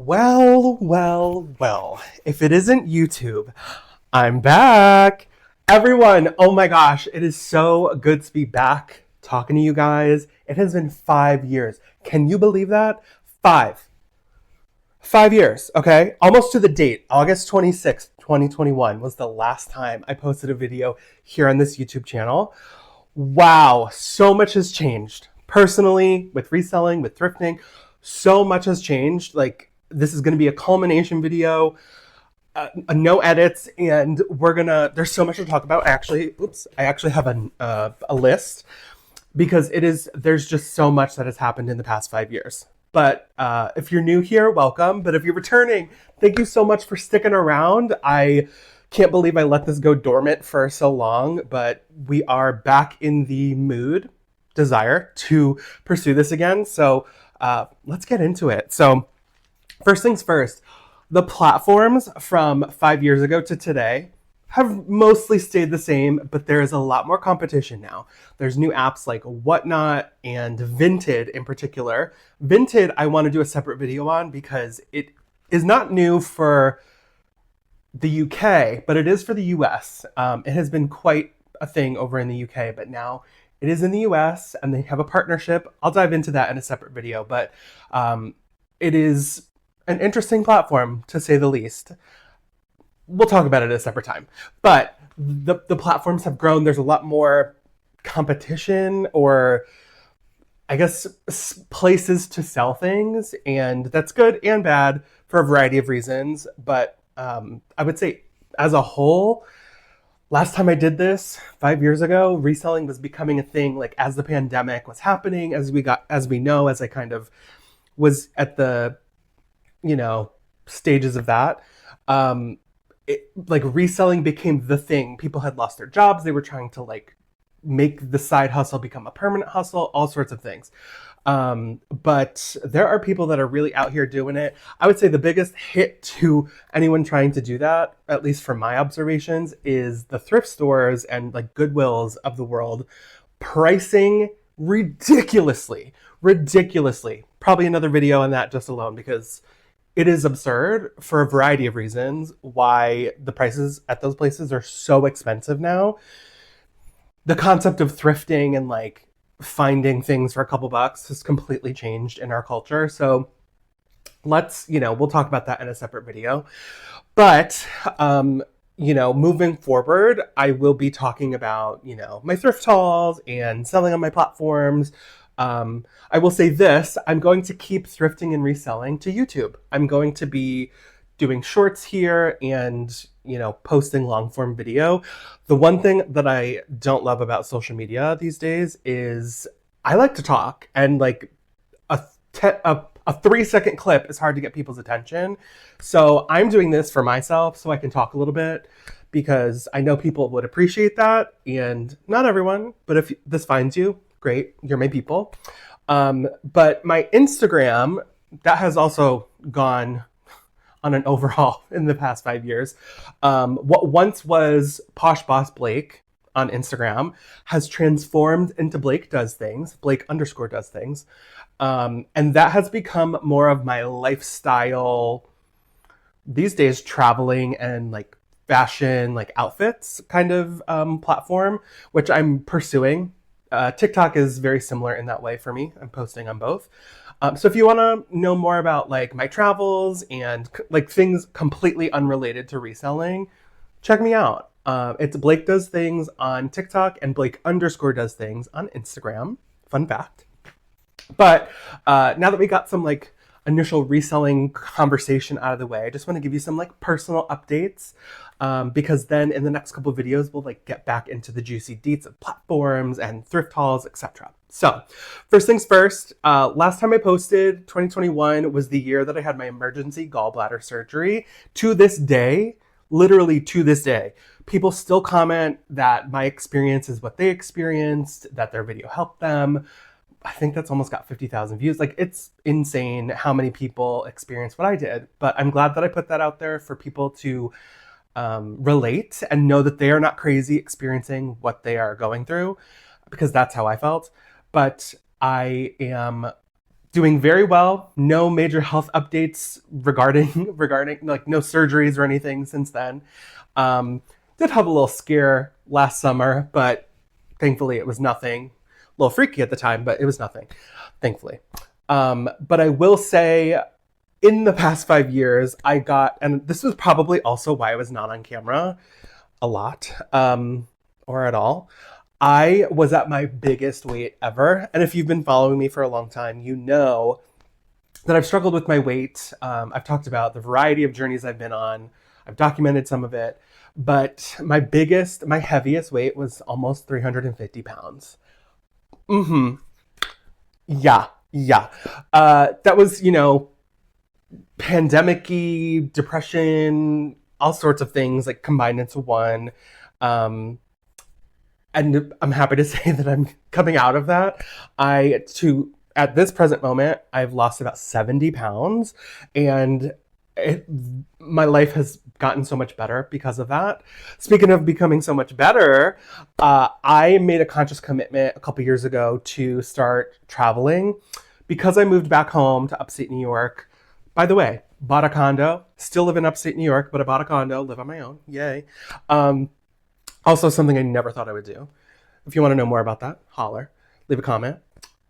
Well, if it isn't YouTube, I'm back. Everyone, oh my gosh, it is so good to be back talking to you guys. It has been 5 years. Can you believe that? Five. 5 years, okay? Almost to the date. August 26th, 2021 was the last time I posted a video here on this YouTube channel. Wow, so much has changed. Personally, with reselling, with thrifting, so much has changed. Like, this is going to be a culmination video, no edits, and there's so much to talk about. I actually have a list because there's just so much that has happened in the past 5 years. But if you're new here, welcome. But if you're returning, thank you so much for sticking around. I can't believe I let this go dormant for so long, but we are back in the desire to pursue this again. So let's get into it. So first things first, the platforms from 5 years ago to today have mostly stayed the same, but there is a lot more competition now. There's new apps like Whatnot and Vinted in particular. Vinted, I want to do a separate video on because it is not new for the UK, but it is for the US. It has been quite a thing over in the UK, but now it is in the US and they have a partnership. I'll dive into that in a separate video, but it is an interesting platform to say the least. We'll talk about it at a separate time. But the platforms have grown. There's a lot more competition, or I guess places to sell things, and that's good and bad for a variety of reasons. But I would say as a whole, last time I did this 5 years ago, reselling was becoming a thing, like as the pandemic was happening, as I kind of was at the, stages of that. Like reselling became the thing. People had lost their jobs. They were trying to make the side hustle become a permanent hustle, all sorts of things. But there are people that are really out here doing it. I would say the biggest hit to anyone trying to do that, at least from my observations, is the thrift stores and like Goodwills of the world pricing ridiculously. Probably another video on that just alone, because it is absurd for a variety of reasons why the prices at those places are so expensive now. The concept of thrifting and like finding things for a couple bucks has completely changed in our culture. So we'll talk about that in a separate video. But, moving forward, I will be talking about, my thrift hauls and selling on my platforms. I will say this, I'm going to keep thrifting and reselling to YouTube. I'm going to be doing shorts here and, posting long form video. The one thing that I don't love about social media these days is I like to talk, and like a 3-second clip is hard to get people's attention. So I'm doing this for myself so I can talk a little bit, because I know people would appreciate that, and not everyone, but if this finds you, great, you're my people. But my Instagram, that has also gone on an overhaul in the past 5 years. What once was PoshBossBlake on Instagram has transformed into Blake Does Things, Blake_does things. And that has become more of my lifestyle these days, traveling and like fashion, like outfits kind of platform, which I'm pursuing. TikTok is very similar in that way for me. I'm posting on both. So if you want to know more about like my travels and like things completely unrelated to reselling, check me out. It's Blake Does Things on TikTok and Blake_does things on Instagram. Fun fact. But now that we got some like initial reselling conversation out of the way, I just want to give you some like personal updates, because then in the next couple of videos we'll like get back into the juicy deets of platforms and thrift hauls, etc. So first things first, last time I posted, 2021 was the year that I had my emergency gallbladder surgery. To this day, literally to this day, people still comment that my experience is what they experienced, that their video helped them. I think that's almost got 50,000 views. Like, it's insane how many people experience what I did. But I'm glad that I put that out there for people to relate and know that they are not crazy experiencing what they are going through, because that's how I felt. But I am doing very well. No major health updates regarding like no surgeries or anything since then. Did have a little scare last summer, but thankfully it was nothing. A little freaky at the time, but it was nothing, thankfully. But I will say, in the past 5 years, I got, and this was probably also why I was not on camera a lot, or at all. I was at my biggest weight ever. And if you've been following me for a long time, you know that I've struggled with my weight. I've talked about the variety of journeys I've been on. I've documented some of it. But my heaviest weight was almost 350 pounds. Mm-hmm. Yeah. That was, pandemic-y, depression, all sorts of things like combined into one. And I'm happy to say that I'm coming out of that. At this present moment, I've lost about 70 pounds, and my life has gotten so much better because of that. Speaking of becoming so much better, I made a conscious commitment a couple years ago to start traveling because I moved back home to upstate New York. By the way, bought a condo, still live in upstate New York, but I bought a condo, live on my own, yay. Also something I never thought I would do. If you want to know more about that, holler, leave a comment.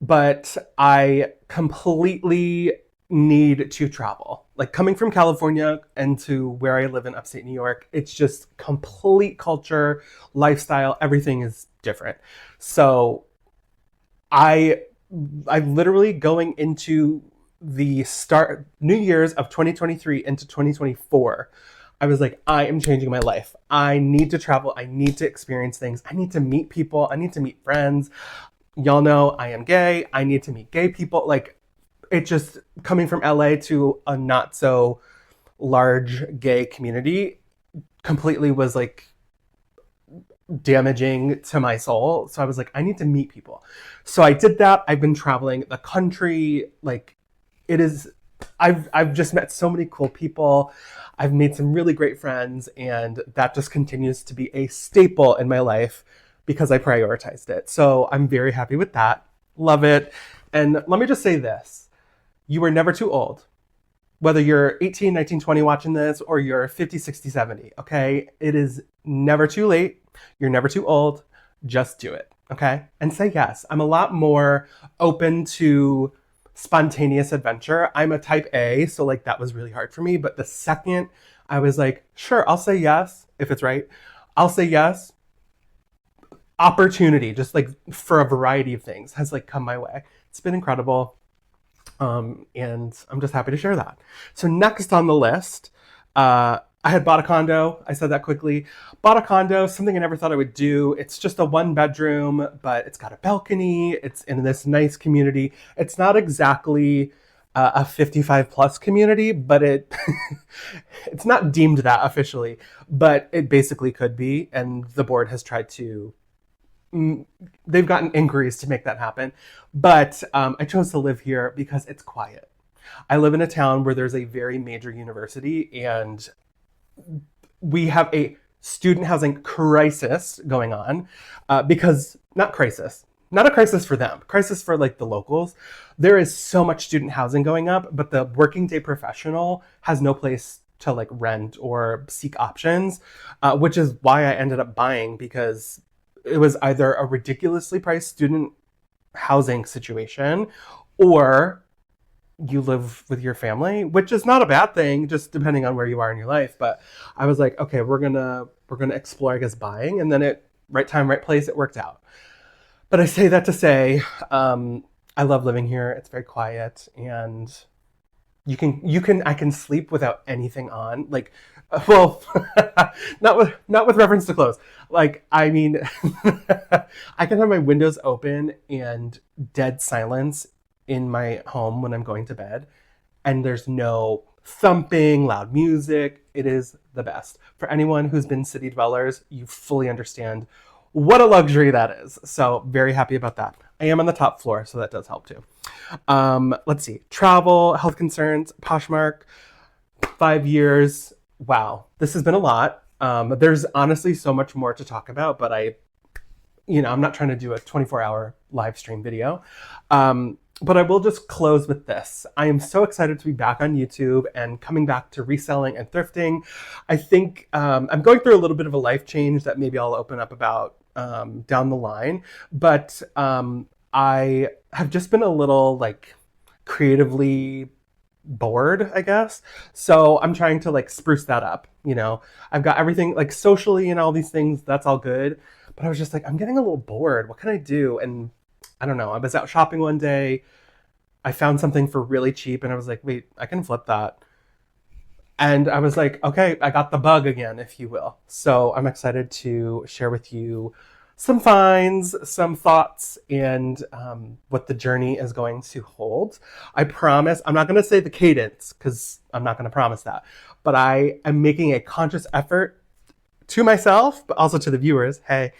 But I completely need to travel. Like coming from California and to where I live in upstate New York, it's just complete culture, lifestyle, everything is different. So I literally going into the New Year's of 2023 into 2024, I was like, I am changing my life. I need to travel. I need to experience things. I need to meet people. I need to meet friends. Y'all know I am gay. I need to meet gay people. Like, it just coming from LA to a not so large gay community completely was like damaging to my soul. So I was like, I need to meet people. So I did that. I've been traveling the country. Like, it is, I've just met so many cool people. I've made some really great friends, and that just continues to be a staple in my life because I prioritized it. So I'm very happy with that. Love it. And let me just say this. You are never too old. Whether you're 18, 19, 20 watching this, or you're 50, 60, 70, okay? It is never too late. You're never too old. Just do it, okay? And say yes. I'm a lot more open to spontaneous adventure. I'm a type A, so like that was really hard for me. But the second I was like, sure, I'll say yes if it's right. I'll say yes. Opportunity, just like for a variety of things, has like come my way. It's been incredible. And I'm just happy to share that. So next on the list, I had bought a condo. I said that quickly. Bought a condo, something I never thought I would do. It's just a 1-bedroom, but it's got a balcony. It's in this nice community. It's not exactly a 55 plus community, but it's not deemed that officially, but it basically could be. And the board has tried to, they've gotten inquiries to make that happen. But I chose to live here because it's quiet. I live in a town where there's a very major university, and we have a student housing crisis going on because, not a crisis for them, crisis for like the locals. There is so much student housing going up, but the working day professional has no place to like rent or seek options, which is why I ended up buying, because it was either a ridiculously priced student housing situation, or you live with your family, which is not a bad thing, just depending on where you are in your life. But I was like, okay, we're gonna explore, I guess, buying, and then right time, right place, it worked out. But I say that to say, I love living here. It's very quiet, and I can sleep without anything on. Like, well, not with reference to clothes. Like, I mean, I can have my windows open and dead silence in my home when I'm going to bed, and there's no thumping, loud music. It is the best. For anyone who's been city dwellers, you fully understand what a luxury that is. So very happy about that. I am on the top floor, so that does help too. Let's see. Travel, health concerns, Poshmark, 5 years. Wow, this has been a lot. There's honestly so much more to talk about, but I'm not trying to do a 24-hour live stream video. But I will just close with this. I am so excited to be back on YouTube and coming back to reselling and thrifting. I think I'm going through a little bit of a life change that maybe I'll open up about down the line. But I have just been a little like creatively bored, I guess. So I'm trying to like spruce that up. You know, I've got everything like socially and all these things. That's all good. But I was just like, I'm getting a little bored. What can I do? And I don't know. I was out shopping one day. I found something for really cheap and I was like, wait, I can flip that. And I was like, okay, I got the bug again, if you will. So I'm excited to share with you some finds, some thoughts, and what the journey is going to hold. I promise, I'm not going to say the cadence because I'm not going to promise that, but I am making a conscious effort to myself, but also to the viewers, hey,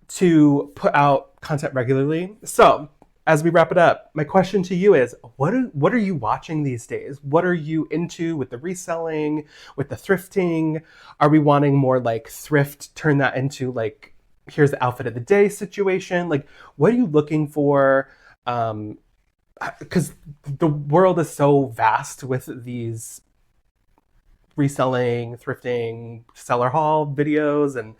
to put out content regularly. So as we wrap it up, my question to you is, what are you watching these days? What are you into with the reselling, with the thrifting? Are we wanting more like thrift, turn that into like, here's the outfit of the day situation? Like, what are you looking for? Because the world is so vast with these reselling, thrifting, seller haul videos, and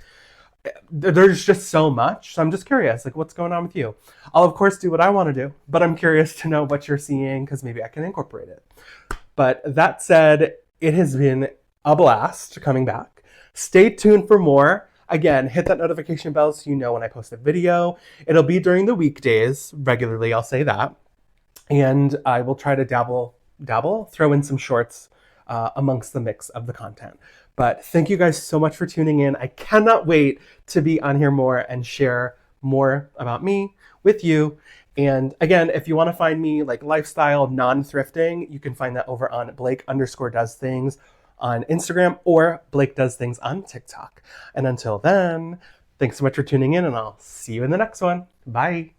there's just so much. So I'm just curious, like, what's going on with you? I'll of course do what I want to do, but I'm curious to know what you're seeing because maybe I can incorporate it. But that said, it has been a blast coming back. Stay tuned for more. Again, hit that notification bell so you know when I post a video. It'll be during the weekdays regularly, I'll say that. And I will try to throw in some shorts amongst the mix of the content. But thank you guys so much for tuning in. I cannot wait to be on here more and share more about me with you. And again, if you want to find me like lifestyle, non-thrifting, you can find that over on Blake_does_things on Instagram or Blake Does Things on TikTok. And until then, thanks so much for tuning in and I'll see you in the next one. Bye.